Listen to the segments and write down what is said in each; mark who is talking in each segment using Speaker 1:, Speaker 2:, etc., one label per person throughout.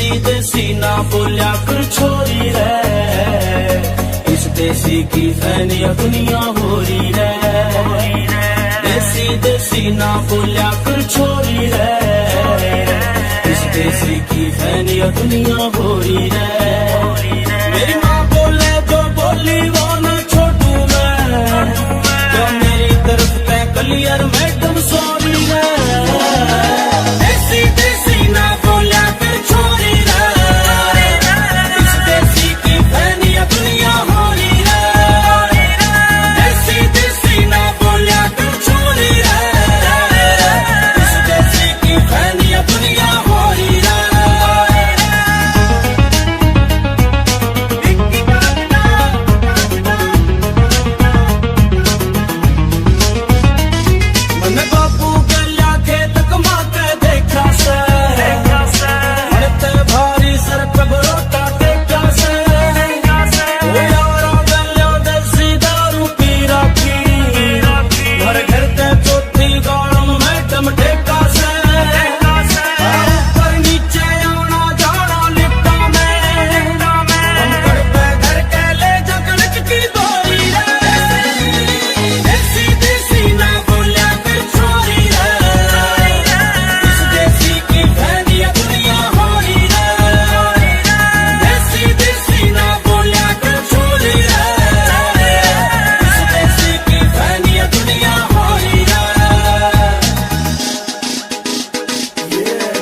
Speaker 1: देसी देसी ना बोलिया कर छोरी रे, इस देसी की फैनिया दुनिया हो रही रे। देसी देसी ना बोलिया कर छोरी रे, इस देसी की फैनिया दुनिया हो रही रे। मेरी माँ बोले जो बोली वो ना छोड़ू मैं, जो मेरी तरफ तय क्लियर मैडम सॉरी रे। देसी देसी ना बोलिया कर छोरी रे, इस देसी की फैनिया दुनिया हो रही रे। देसी देसी ना बोलिया कर छोरी रे, इस देसी की फैनिया दुनिया हो रही रे। मैंने बापू गलिया खेत कमाते देखा से, मरते भारी सर पे बरोटा टेका से। ओ यारा गलिया देसी दारू पी रखी, घर घर ते चौथी गाड़म मैडम टेका से। ऊपर नीचे आना जाना लिफ्टा में, कंकड़ पे घर के ले जगलक की डोरी रे। देसी देसी ना बोलिया कर छोरी रे, इस देसी की फैनिया दुनिया हो रही रे। देसी देसी ना बोलिया कर छोरी रे, इस देसी की फैनिया दुनिया हो रही रे।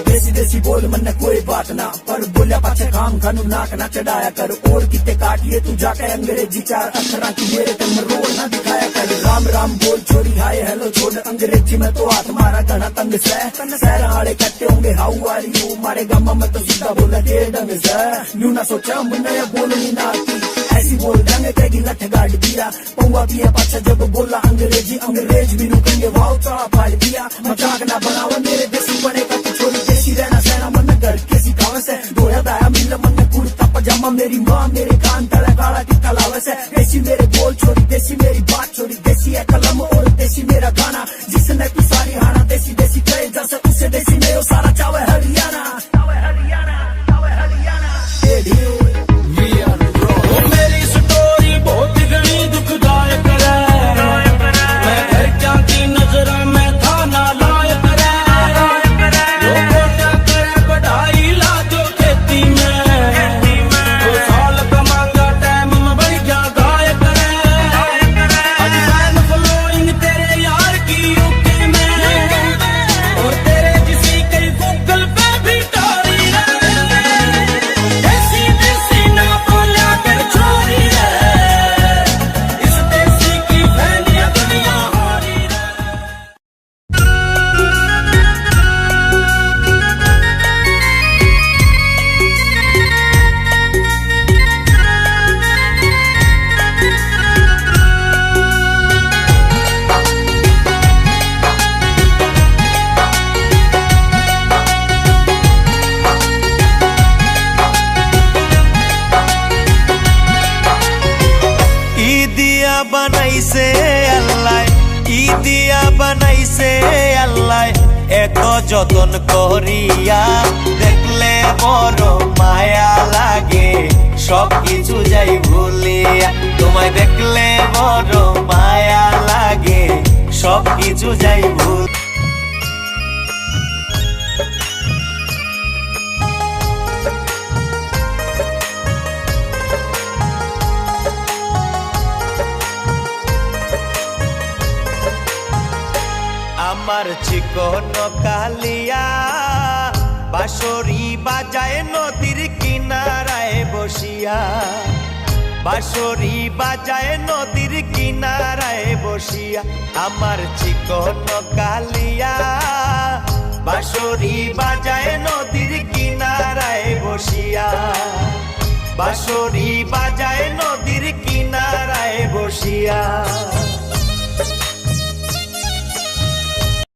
Speaker 2: देसी देसी बोल मन कोई बात ना, पर बोलिया पाछे काम खानू नाक ना चढ़ाया कर। और किते काटिए तू जाके अंग्रेजी चार अक्षरा की मेरे तन में रोड ना दिखाया कर। राम राम बोल छोरी हाय हेलो छोड़ अंग्रेजी में तो हाथ मारा घना तंग से। शहर आड़े कट्टे होंगे हाउ आर यू, मारे गामा में तो सीधा बोला तेरे ढंग से। न्यू ना सोचा मुन्ना या बोलनी ना आती, ऐसी बोल देंगे तेगी लठ गाड़ दिया। पौवा पिया पाछा जब बोला अंग्रेजी, अंग्रेज भी रुकेंगे वाव चढ़ा फाड़ दिया। मजाक ना बनावा मेरे देसी बने का तू छोरी, देसी रहना सहना मन घर के सिखावे से। दोया दाया मिल मन कुर्ता पजामा, मेरी माँ मेरे कान तले काला टिक्का लावे से। देसी मेरे बोल छोरी, देसी मेरी बात छोरी, देसी है कलम और देसी मेरा गाना। जिसने तू सारी हाना देसी देसी कहे जैसे उसे देसी में वो सारा चावे हरियाणा।
Speaker 1: ओ मेरी स्टोरी बहुत घनी दुखदायक रे, मैं घर क्या की नजरा में था ना लायक रे। लोगों क्या करे बढ़ाई ला जो खेती में, 2 साल कमांगा टाइम में बढ़ गया गायक रे। आज फैन फॉलोइंग तेरे यार की यूके में, और तेरे किसी के गूगल पे भी टोरी रे। देसी देसी ना बोलिया कर छोरी रे, इस देसी की फैनिया दुनिया हो रही रे।
Speaker 3: ইদিয়া বানাইছে আল্লাহ, ইদিয়া বানাইছে আল্লাহ, এত যতন করিয়া দেখলে বড় মায়া লাগে। সব কিছু যাই ভুলিয়া, তোমায় দেখলে বড় মায়া লাগে। সব কিছু যাই ভুল। আমার চিকন কালিয়া বাঁশরি বাজায় নদীর কিনারায় বসিয়া, বাঁশরি বাজায় নদীর কিনারায় বসিয়া। আমার চিকন কালিয়া বাঁশরি বাজায় নদীর কিনারায় বসিয়া, বাঁশরি বাজায় নদীর কিনারায় বসিয়া।